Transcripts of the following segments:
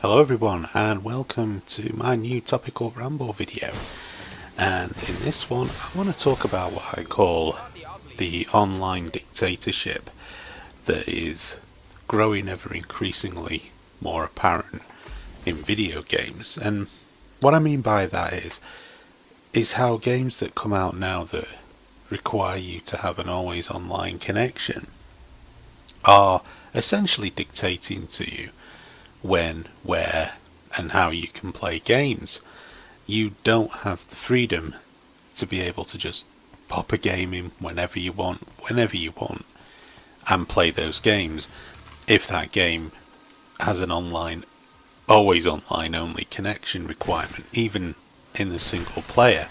Hello everyone and welcome to my new Topical Ramble video, and in this one I want to talk about what I call the online dictatorship that is growing ever increasingly more apparent in video games. And what I mean by that is how games that come out now that require you to have an always online connection are essentially dictating to you when, where, and how you can play games. You don't have the freedom to be able to just pop a game in whenever you want, whenever you want, and play those games if that game has an always online only connection requirement, even in the single player.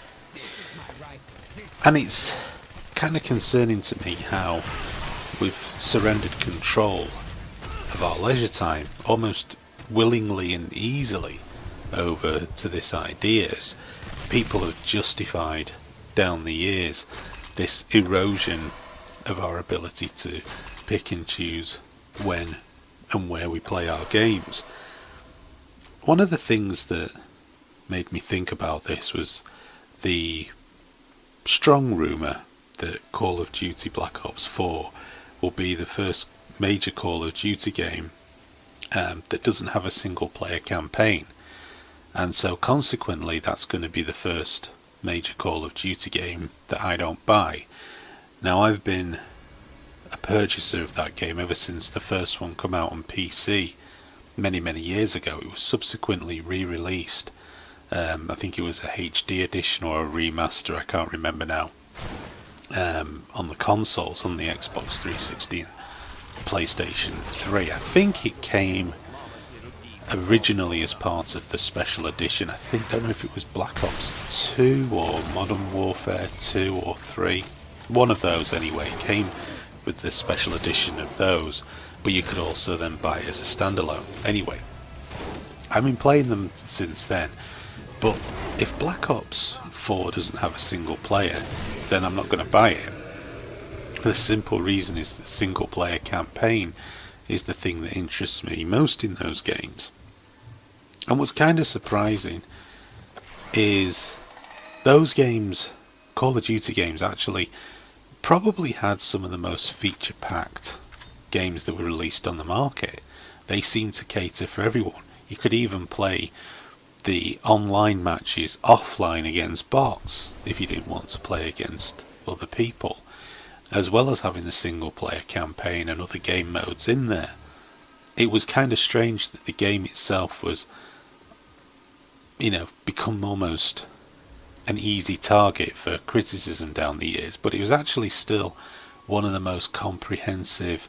And it's kind of concerning to me how we've surrendered control of our leisure time almost willingly and easily over to this idea, as people have justified down the years this erosion of our ability to pick and choose when and where we play our games. One of the things that made me think about this was the strong rumour that Call of Duty Black Ops 4 will be the first major Call of Duty game that doesn't have a single player campaign, and so consequently that's going to be the first major Call of Duty game that I don't buy. Now, I've been a purchaser of that game ever since the first one came out on PC many years ago. It was subsequently re-released. I think it was a HD edition or a remaster, I can't remember now, on the consoles, on the Xbox 360 and PlayStation 3. I think it came originally as part of the special edition. I don't know if it was Black Ops 2 or Modern Warfare 2 or 3. One of those anyway came with the special edition of those, but you could also then buy it as a standalone. Anyway, I've been playing them since then, but if Black Ops 4 doesn't have a single player, then I'm not going to buy it. The simple reason is that single player campaign is the thing that interests me most in those games. And what's kind of surprising is those games, Call of Duty games, actually probably had some of the most feature packed games that were released on the market. They seem to cater for everyone. You could even play the online matches offline against bots if you didn't want to play against other people, as well as having the single player campaign and other game modes in there. It was kind of strange that the game itself was, become almost an easy target for criticism down the years, but it was actually still one of the most comprehensive,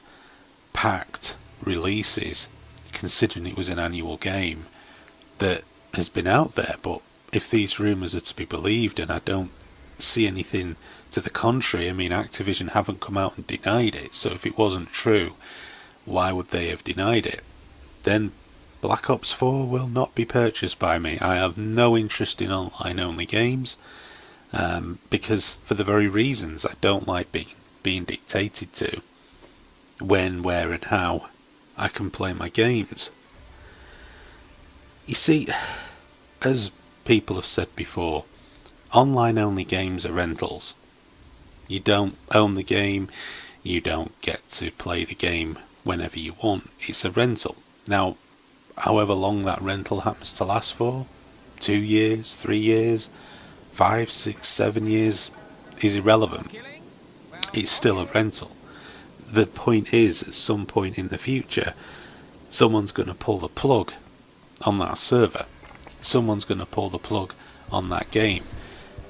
packed releases, considering it was an annual game, that has been out there. But if these rumours are to be believed, and I don't see anything to the contrary, I mean, Activision haven't come out and denied it, so if it wasn't true, why would they have denied it? Then Black Ops 4 will not be purchased by me. I have no interest in online only games, because for the very reasons I don't like being dictated to when, where and how I can play my games. You see, as people have said before, online only games are rentals. You don't own the game, you don't get to play the game whenever you want. It's a rental. Now, however long that rental happens to last for, 2 years, 3 years, 5, 6, 7 years, is irrelevant. It's still a rental. The point is, at some point in the future, someone's going to pull the plug on that server. Someone's going to pull the plug on that game.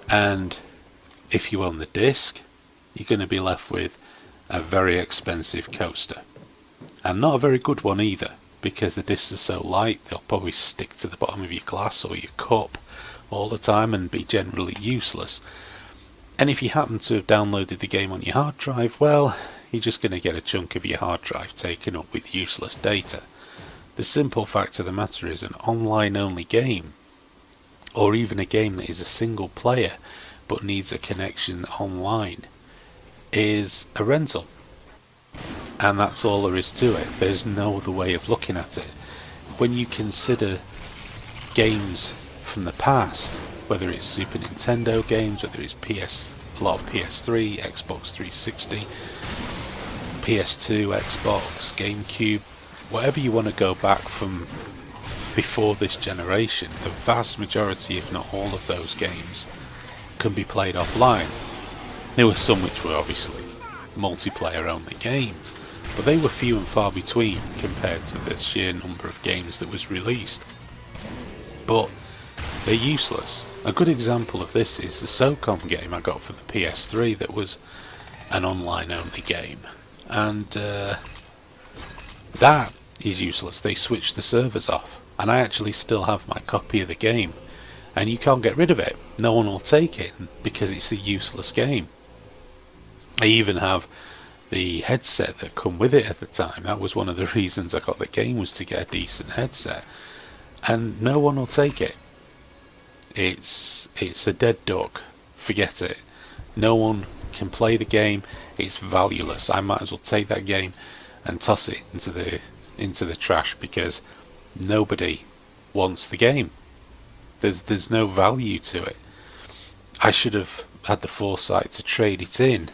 And if you own the disc, you're going to be left with a very expensive coaster. And not a very good one either, because the discs are so light, they'll probably stick to the bottom of your glass or your cup all the time and be generally useless. And if you happen to have downloaded the game on your hard drive, well, you're just going to get a chunk of your hard drive taken up with useless data. The simple fact of the matter is, an online only game, or even a game that is a single player but needs a connection online, is a rental. And that's all there is to it. There's no other way of looking at it. when you consider games from the past, whether it's Super Nintendo games, whether it's a lot of PS3, Xbox 360, PS2, Xbox, GameCube, whatever you want to go back from before this generation, the vast majority, if not all of those games, can be played offline. There were some which were obviously multiplayer only games, but they were few and far between compared to the sheer number of games that was released. But they're useless. A good example of this is the SOCOM game I got for the PS3 that was an online only game, and that is useless. They switched the servers off, and I actually still have my copy of the game, and you can't get rid of it. No one will take it because it's a useless game. I even have the headset that come with it at the time. That was one of the reasons I got the game, was to get a decent headset, and no one will take it. It's a dead duck. Forget it. No one can play the game. It's valueless. I might as well take that game and toss it into the trash, because nobody wants the game. There's no value to it. I should have had the foresight to trade it in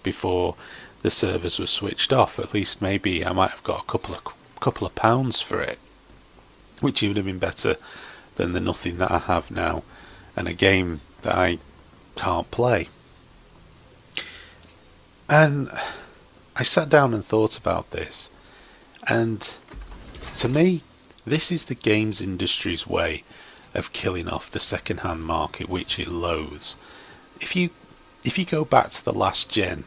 before the servers were switched off. At least maybe I might have got a couple of pounds for it, which would have been better than the nothing that I have now, and a game that I can't play. And I sat down and thought about this, and to me, this is the games industry's way of killing off the second-hand market, which it loathes. If you go back to the last gen,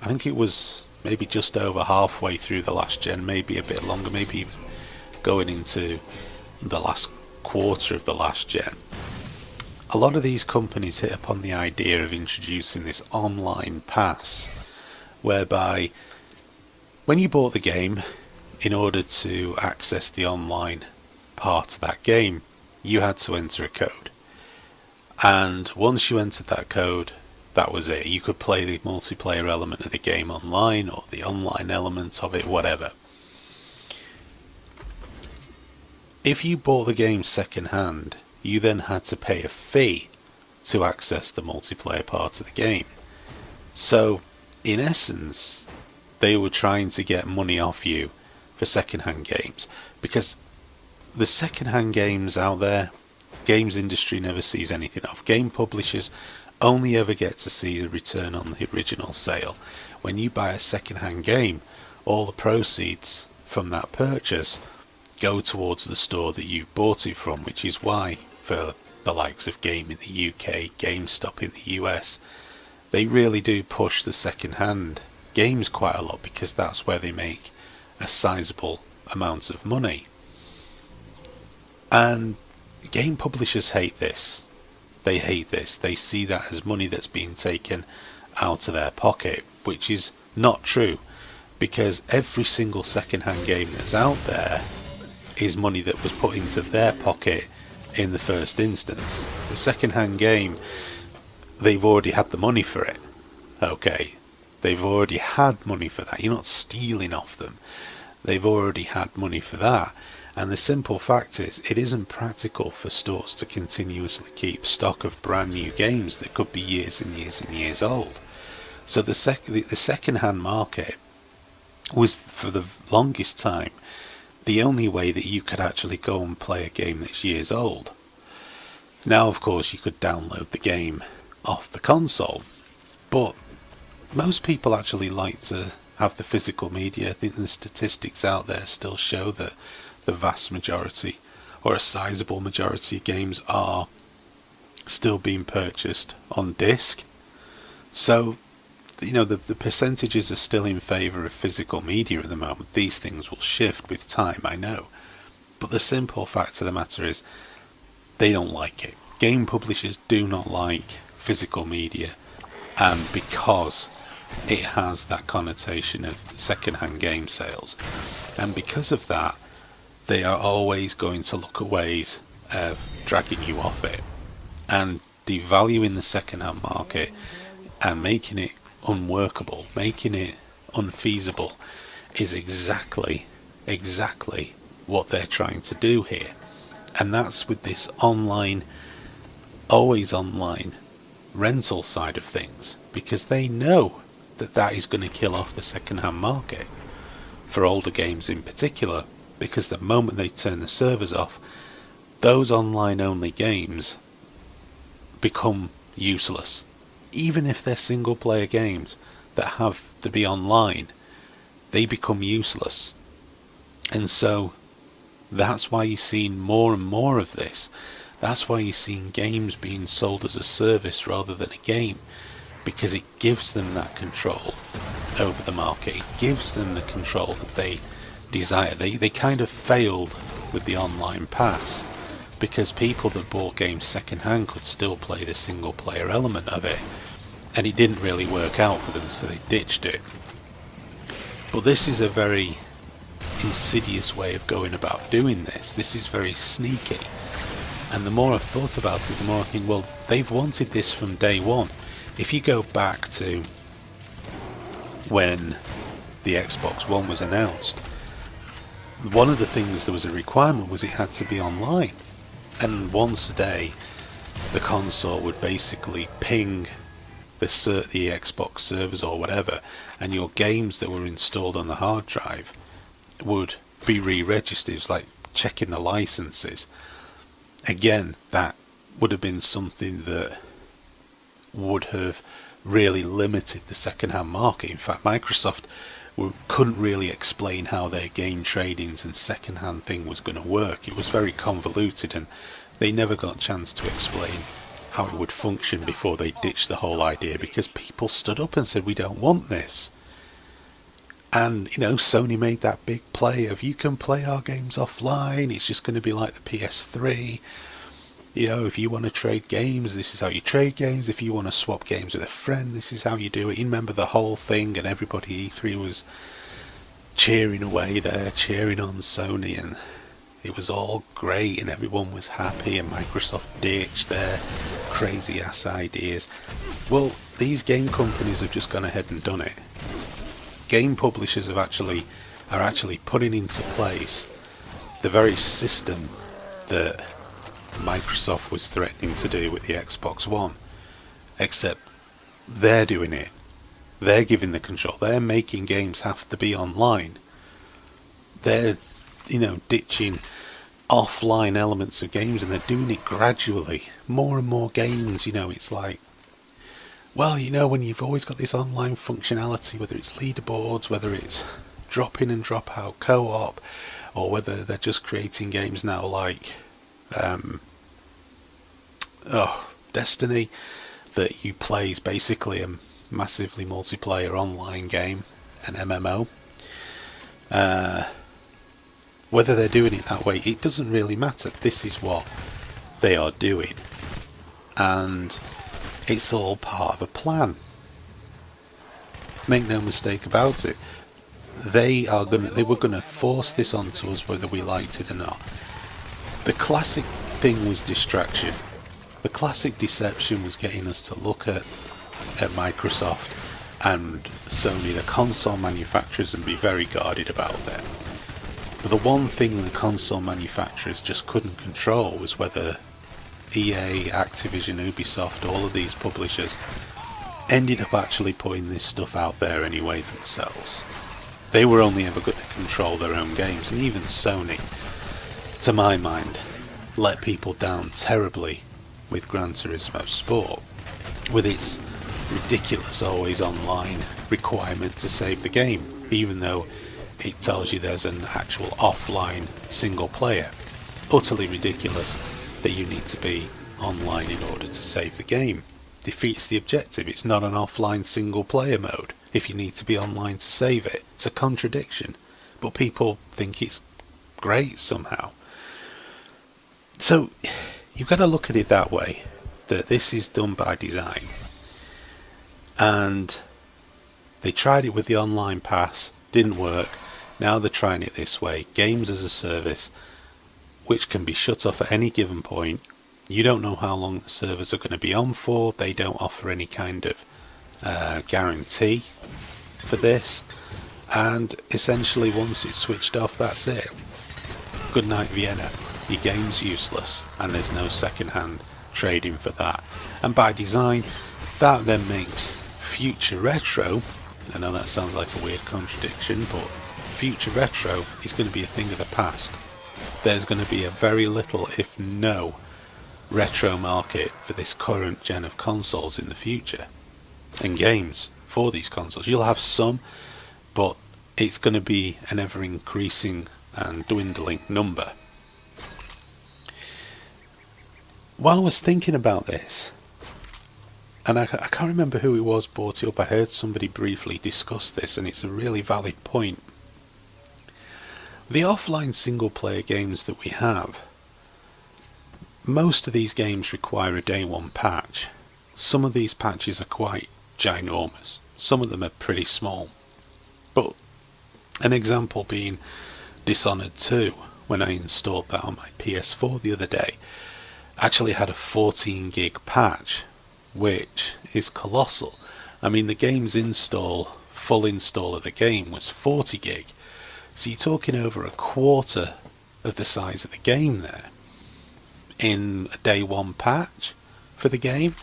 I think it was maybe just over halfway through the last gen, maybe a bit longer, maybe even going into the last quarter of the last gen, a lot of these companies hit upon the idea of introducing this online pass, whereby when you bought the game, in order to access the online part of that game, you had to enter a code, and once you entered that code, that was it. You could play the multiplayer element of the game online, or the online element of it, whatever. If you bought the game second hand, you then had to pay a fee to access the multiplayer part of the game. So, in essence, they were trying to get money off you for second hand games, because the second hand games out there, games industry never sees anything of. Game publishers only ever get to see the return on the original sale. When you buy a second hand game, all the proceeds from that purchase go towards the store that you bought it from, which is why for the likes of Game in the UK, GameStop in the US, they really do push the second hand games quite a lot, because that's where they make a sizable amount of money. And game publishers hate this. They hate this. They see that as money that's being taken out of their pocket, which is not true, because every single second-hand game that's out there is money that was put into their pocket in the first instance. The second-hand game, they've already had the money for it. Okay, they've already had money for that. You're not stealing off them. They've already had money for that. And the simple fact is, it isn't practical for stores to continuously keep stock of brand new games that could be years and years and years old. So the second-hand market was, for the longest time, the only way that you could actually go and play a game that's years old. Now, of course, you could download the game off the console, but most people actually like to have the physical media. I think the statistics out there still show that the vast majority, or a sizable majority of games, are still being purchased on disc. So, you know, the percentages are still in favour of physical media at the moment. These things will shift with time, I know. But the simple fact of the matter is, they don't like it. Game publishers do not like physical media, and because it has that connotation of second-hand game sales, and because of that, they are always going to look at ways of dragging you off it and devaluing the second-hand market and making it unworkable, making it unfeasible, is exactly what they're trying to do here. And that's with this online, always online rental side of things, because they know that that is going to kill off the second-hand market for older games in particular, because the moment they turn the servers off, those online only games become useless. Even if they're single player games that have to be online, they become useless. And so that's why you're seeing more and more of this. That's why you're seeing games being sold as a service rather than a game, because it gives them that control over the market. It gives them the control that they desire. They kind of failed with the online pass, because people that bought games second hand could still play the single player element of it, and it didn't really work out for them, so they ditched it. But this is a very insidious way of going about doing this. This is very sneaky, and the more I've thought about it, the more I think, well, they've wanted this from day one. If you go back to when the Xbox One was announced, one of the things there was a requirement was it had to be online, and once a day the console would basically ping the Xbox servers or whatever, and your games that were installed on the hard drive would be re-registered. It's like checking the licenses. Again, that would have been something that would have really limited the second-hand market. In fact, Microsoft couldn't really explain how their game tradings and second-hand thing was going to work. It was very convoluted, and they never got a chance to explain how it would function before they ditched the whole idea, because people stood up and said, we don't want this. And, you know, Sony made that big play of, you can play our games offline, it's just going to be like the PS3. You know, if you want to trade games, this is how you trade games. If you want to swap games with a friend, this is how you do it. You remember the whole thing, and everybody, E3 was cheering away there, cheering on Sony, and it was all great, and everyone was happy, and Microsoft ditched their crazy ass ideas. Well, these game companies have just gone ahead and done it. Game publishers are actually putting into place the very system that Microsoft was threatening to do with the Xbox One, except they're doing it. They're giving the control. They're making games have to be online. They're, you know, ditching offline elements of games, and they're doing it gradually. More and more games, you know, it's like, well, you know, when you've always got this online functionality, whether it's leaderboards, whether it's drop in and drop out co-op, or whether they're just creating games now like Destiny, that you play is basically a massively multiplayer online game, an MMO. Whether they're doing it that way, it doesn't really matter. This is what they are doing, and it's all part of a plan. Make no mistake about it. They were gonna force this onto us whether we liked it or not. The classic thing was distraction. The classic deception was getting us to look at Microsoft and Sony, the console manufacturers, and be very guarded about them. But the one thing the console manufacturers just couldn't control was whether EA, Activision, Ubisoft, all of these publishers ended up actually putting this stuff out there anyway themselves. They were only ever going to control their own games, and even Sony, to my mind, let people down terribly with Gran Turismo Sport, with its ridiculous always online requirement to save the game, even though it tells you there's an actual offline single player. Utterly ridiculous that you need to be online in order to save the game. Defeats the objective. It's not an offline single player mode if you need to be online to save it. It's a contradiction, but people think it's great somehow. So you've got to look at it that way, that this is done by design. And they tried it with the online pass, didn't work. Now they're trying it this way, games as a service, which can be shut off at any given point. You don't know how long the servers are going to be on for. They don't offer any kind of guarantee for this, and essentially once it's switched off, that's it. good night Vienna, your game's useless, and there's no second-hand trading for that. And by design, that then makes future retro, I know that sounds like a weird contradiction, but future retro is going to be a thing of the past. There's going to be a very little, if no, retro market for this current gen of consoles in the future, and games for these consoles. You'll have some, but it's going to be an ever increasing and dwindling number. While I was thinking about this, and I can't remember who it was brought it up, I heard somebody briefly discuss this, and it's a really valid point. The offline single player games that we have, most of these games require a day one patch. Some of these patches are quite ginormous, some of them are pretty small. But an example being Dishonored 2, when I installed that on my PS4 the other day, actually had a 14 gig patch, which is colossal. I mean, the game's full install of the game was 40 gig. So you're talking over a quarter of the size of the game there in a day one patch for the game.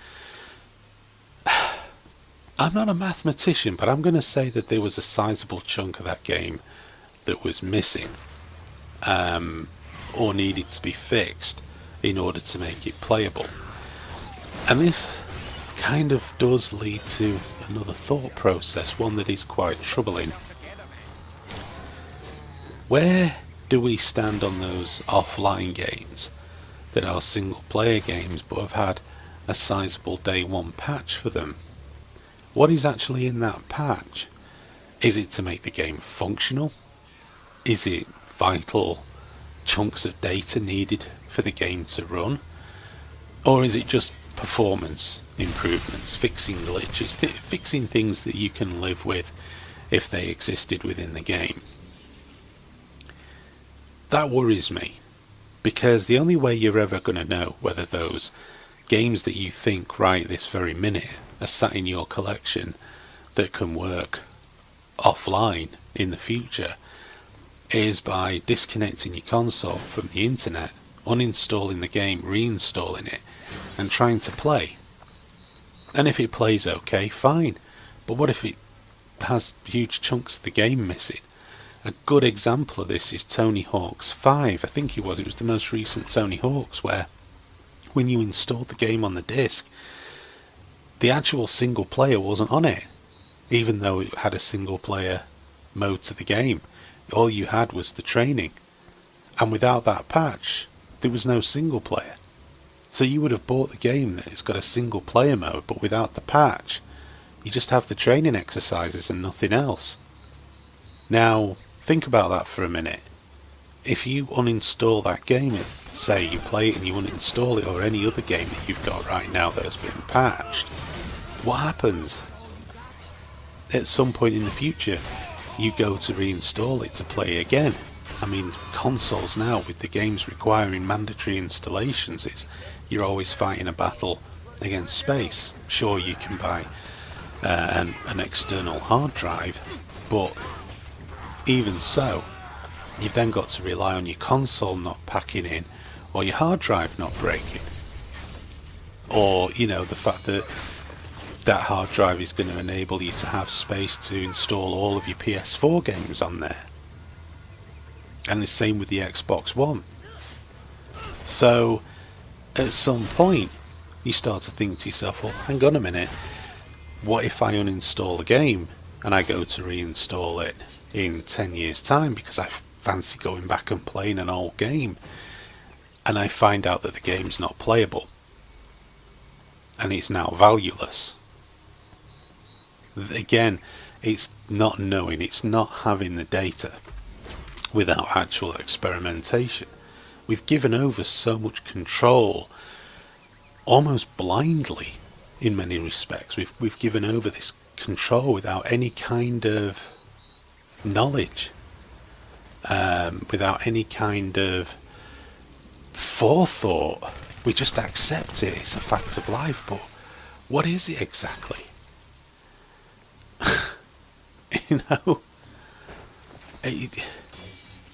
I'm not a mathematician, but I'm going to say that there was a sizable chunk of that game that was missing, or needed to be fixed in order to make it playable. And this kind of does lead to another thought process, one that is quite troubling. Where do we stand on those offline games that are single player games but have had a sizable day one patch for them? What is actually in that patch? Is it to make the game functional? Is it vital chunks of data needed for the game to run? Or is it just performance improvements, fixing glitches, fixing things that you can live with if they existed within the game? That worries me, because the only way you're ever going to know whether those games that you think right this very minute are sat in your collection that can work offline in the future is by disconnecting your console from the internet, uninstalling the game, reinstalling it, and trying to play. And if it plays okay, fine, but what if it has huge chunks of the game missing? A good example of this is Tony Hawk's 5, I think it was the most recent Tony Hawk's, where when you installed the game on the disc, the actual single player wasn't on it, even though it had a single player mode to the game. All you had was the training, and without that patch there was no single player. So you would have bought the game that it's got a single player mode, but without the patch you just have the training exercises and nothing else. Now think about that for a minute. If you uninstall that game, say you play it and you uninstall it, or any other game that you've got right now that has been patched, what happens? At some point in the future you go to reinstall it to play again. I mean, consoles now, with the games requiring mandatory installations, you're always fighting a battle against space. Sure, you can buy an external hard drive, but even so, you've then got to rely on your console not packing in, or your hard drive not breaking, or the fact that that hard drive is going to enable you to have space to install all of your PS4 games on there, and the same with the Xbox One. So at some point you start to think to yourself, well, hang on a minute, what if I uninstall the game and I go to reinstall it in 10 years time because I fancy going back and playing an old game, and I find out that the game's not playable and it's now valueless? Again, it's not knowing, it's not having the data without actual experimentation. We've given over so much control almost blindly in many respects. We've given over this control without any kind of knowledge, without any kind of forethought. We just accept it, it's a fact of life, but what is it exactly?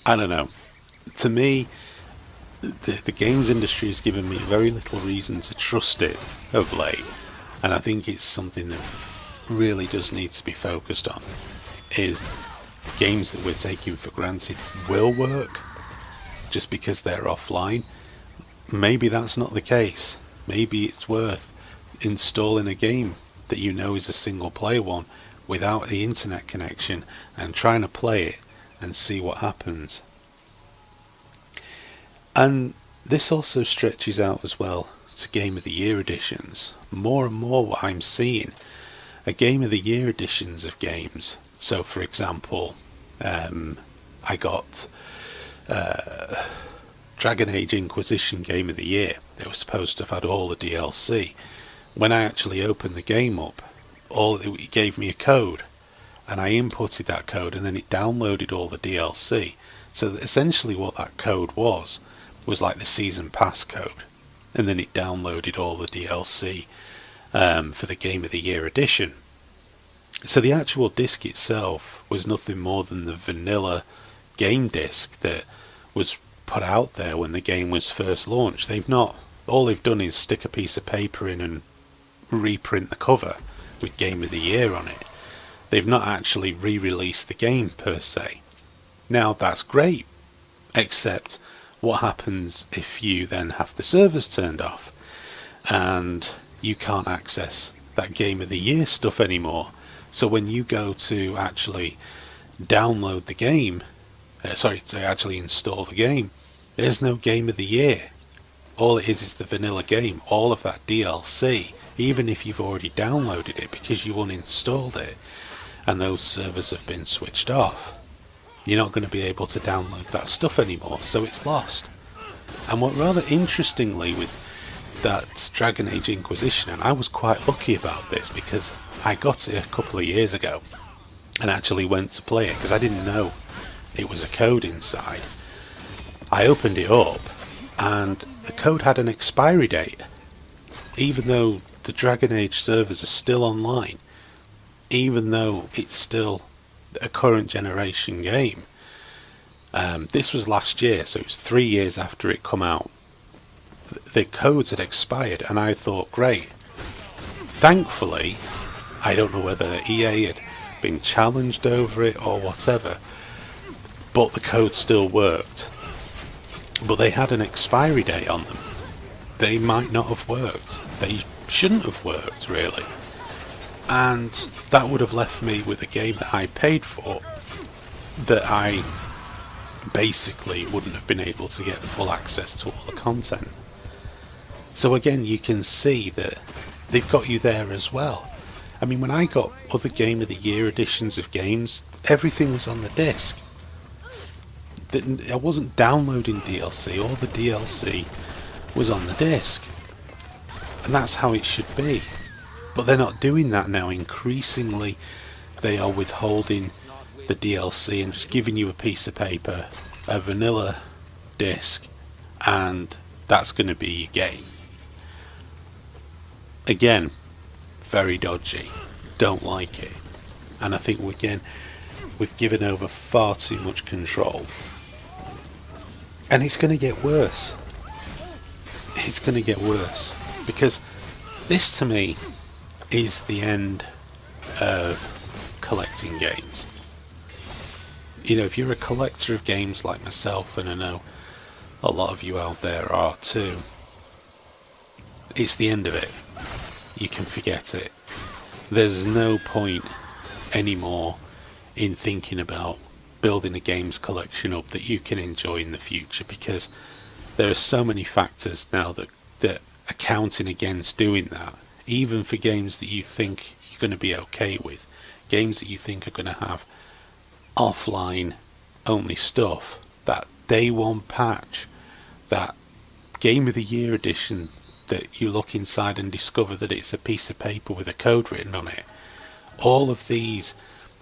I don't know. to me, the games industry has given me very little reason to trust it of late, and I think it's something that really does need to be focused on, is games that we're taking for granted will work just because they're offline. Maybe that's not the case. Maybe it's worth installing a game that you know is a single player one without the internet connection and trying to play it and see what happens. And this also stretches out as well to Game of the Year editions. More and more what I'm seeing are Game of the Year editions of games. So for example, I got Dragon Age Inquisition Game of the Year. It was supposed to have had all the DLC. When I actually opened the game up, it gave me a code, and I inputted that code, and then it downloaded all the DLC. So essentially what that code was like the season pass code, and then it downloaded all the DLC for the Game of the Year edition. So the actual disc itself was nothing more than the vanilla game disc that was put out there when the game was first launched. All they've done is stick a piece of paper in and reprint the cover with Game of the Year on it. They've not actually re-released the game per se. Now that's great, except what happens if you then have the servers turned off and you can't access that Game of the Year stuff anymore? So when you go to actually download the game, to actually install the game, there's no Game of the Year. All it is the vanilla game, all of that DLC, even if you've already downloaded it because you uninstalled it and those servers have been switched off. You're not going to be able to download that stuff anymore, so it's lost. And what rather interestingly with that Dragon Age Inquisition, and I was quite lucky about this because I got it a couple of years ago and actually went to play it because I didn't know it was a code inside. I opened it up and the code had an expiry date, even though the Dragon Age servers are still online, even though it's still a current generation game. This was last year, so it was 3 years after it come out. The codes had expired, and I thought, great. Thankfully, I don't know whether EA had been challenged over it or whatever, but the code still worked. But they had an expiry date on them. They might not have worked. They shouldn't have worked, really. And that would have left me with a game that I paid for that I basically wouldn't have been able to get full access to all the content. So again, you can see that they've got you there as well. I mean, when I got other Game of the Year editions of games, everything was on the disc. I wasn't downloading DLC, all the DLC was on the disc. And that's how it should be. But they're not doing that now. Increasingly, they are withholding the DLC and just giving you a piece of paper, a vanilla disc, and that's going to be your game. Again, very dodgy. Don't like it. And I think we've given over far too much control. And it's going to get worse. It's going to get worse. Because this to me is the end of collecting games. You know, if you're a collector of games like myself, and I know a lot of you out there are too, it's the end of it. You can forget it. There's no point anymore in thinking about building a games collection up that you can enjoy in the future, because there are so many factors now that are counting against doing that, even for games that you think you're going to be okay with, games that you think are going to have offline only stuff, that day one patch, that Game of the Year edition that you look inside and discover that it's a piece of paper with a code written on it. All of these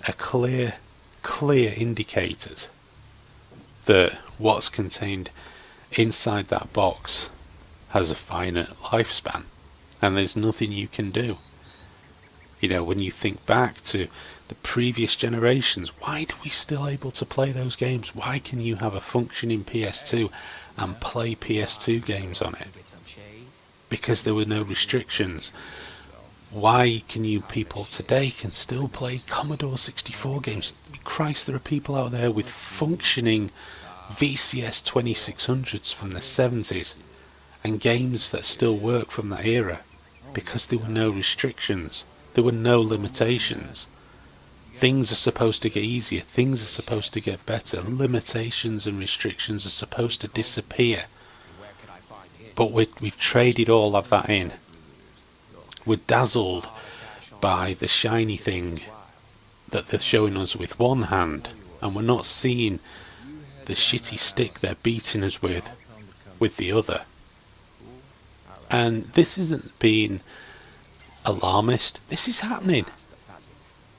are clear indicators that what's contained inside that box has a finite lifespan, and there's nothing you can do. You know, when you think back to the previous generations. Why do we still able to play those games? Why can you have a functioning PS2 and play PS2 games on it? Because there were no restrictions. Why can you people today can still play Commodore 64 games? Christ, there are people out there with functioning VCS 2600s from the 70s and games that still work from that era because there were no restrictions. There were no limitations. Things are supposed to get easier. Things are supposed to get better. Limitations and restrictions are supposed to disappear. But we've traded all of that in. We're dazzled by the shiny thing that they're showing us with one hand, and we're not seeing the shitty stick they're beating us with the other. And this isn't being alarmist. This is happening.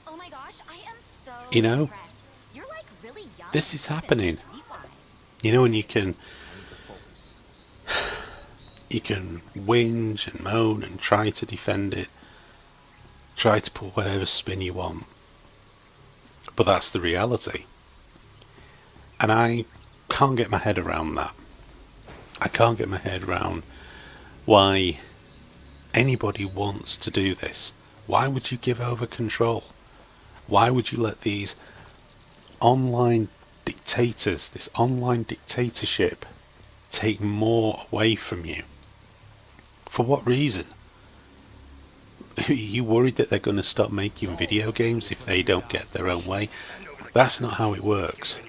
Oh my gosh, I am so You know, impressed. You're like really young. this is happening. You know, and you can whinge and moan and try to defend it, try to put whatever spin you want, but that's the reality. And I can't get my head around that. I can't get my head around why anybody wants to do this. Why would you give over control? Why would you let these online dictators, this online dictatorship, take more away from you? For what reason? Are you worried that they're going to stop making video games if they don't get their own way? That's not how it works.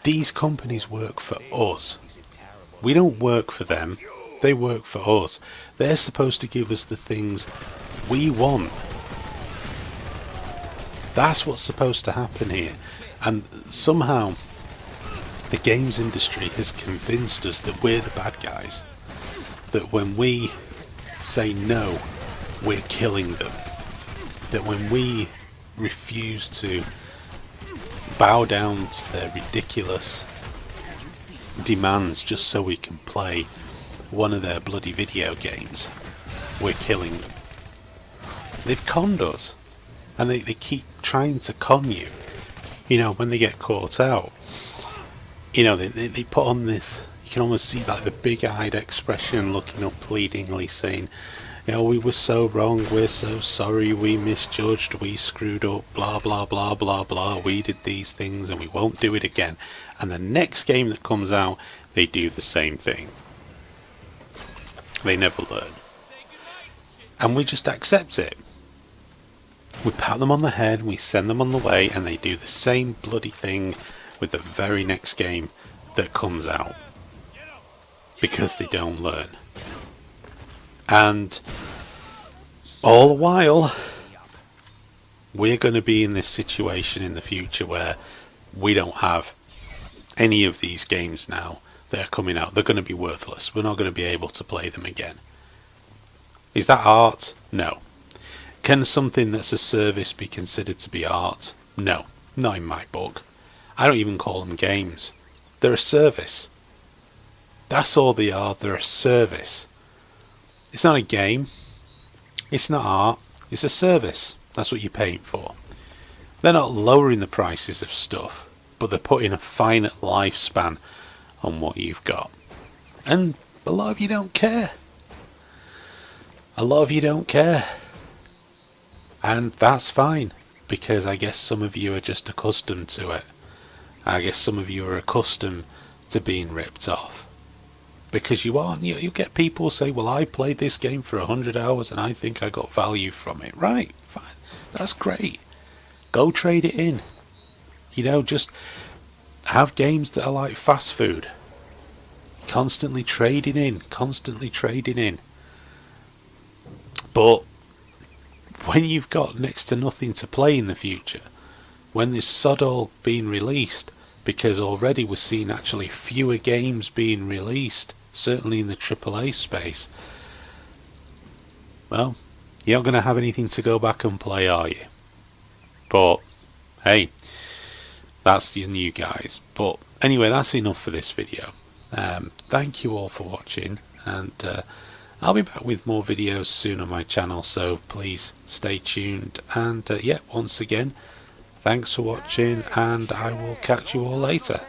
These companies work for us. We don't work for them. They work for us. They're supposed to give us the things we want. That's what's supposed to happen here. And somehow the games industry has convinced us that we're the bad guys. That when we say no, we're killing them. That when we refuse to bow down to their ridiculous demands just so we can play one of their bloody video games, we're killing them. They've conned us, and they keep trying to con you. You know, when they get caught out, you know, they put on this, you can almost see like the big-eyed expression, looking up pleadingly, saying, you know, we were so wrong, we're so sorry, we misjudged, we screwed up, blah blah blah blah blah, we did these things and we won't do it again. And the next game that comes out, they do the same thing. They never learn. And we just accept it. We pat them on the head, we send them on the way, and they do the same bloody thing with the very next game that comes out. Because they don't learn. And all the while, we're going to be in this situation in the future where we don't have any of these games now that are coming out. They're going to be worthless. We're not going to be able to play them again. Is that art? No. Can something that's a service be considered to be art? No, not in my book. I don't even call them games. They're a service. That's all they are. They're a service. It's not a game. It's not art. It's a service. That's what you're paying for. They're not lowering the prices of stuff, but they're putting a finite lifespan on what you've got. And a lot of you don't care. A lot of you don't care. And that's fine, because I guess some of you are just accustomed to it. I guess some of you are accustomed to being ripped off. Because you aren't. You get people say, well, I played this game for 100 hours and I think I got value from it. Right, fine. That's great. Go trade it in. You know, just have games that are like fast food. Constantly trading in. Constantly trading in. But when you've got next to nothing to play in the future, when there's sod all being released, because already we're seeing actually fewer games being released, certainly in the AAA space, well, you're not going to have anything to go back and play, are you? But hey, that's your new guys. But anyway, that's enough for this video. Thank you all for watching, and I'll be back with more videos soon on my channel, so please stay tuned. And yeah, once again, thanks for watching, and I will catch you all later.